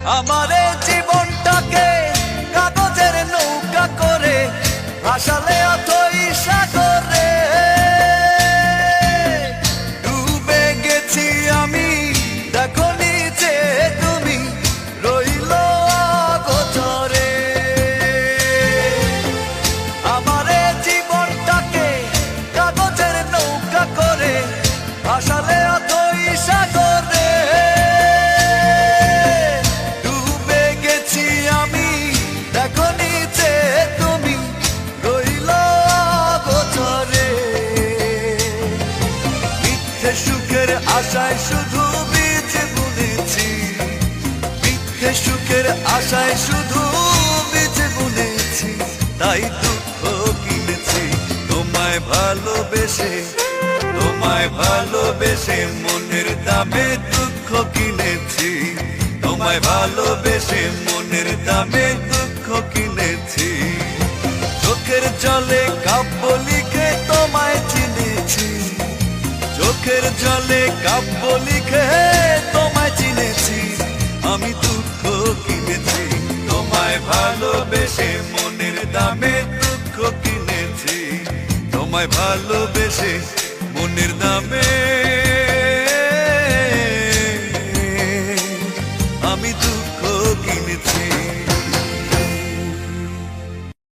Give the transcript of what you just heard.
আমারে জীবনটাকে কাগজের নৌকা করে ভাসালে অথই সাগরে ডুবে গেছি আমি, দেখো নিচে তুমি রইল অগোচরে। আমারে জীবনটাকে কাগজের নৌকা করে ভাসালে অথই সাগরে ডুবে গেছি আমি, দেখো নিচে তুমি রইল অগোচরে। মিথ্যে সুখের আশায় শুধু বীজ বুনেছি, মিথ্যে সুখের আশায় শুধু বীজ বুনেছি, তাই দুঃখ কিনেছি তোমায় ভালোবেসে, তোমায় ভালোবেসে মনের দামে দুঃখ কিনেছি, তোমায় ভালোবেসে মনের দামে দুঃখ কিনেছি। চোখের জলে কাব্য লিখে তোমায় চিনেছি, চোখের জলে কাব্য লিখে তোমায় চিনেছি, আমি দুঃখ কিনেছি তোমায় ভালোবেসে মনের দামে দুঃখ কিনেছি, তোমায় ভালোবেসে মনের দামে।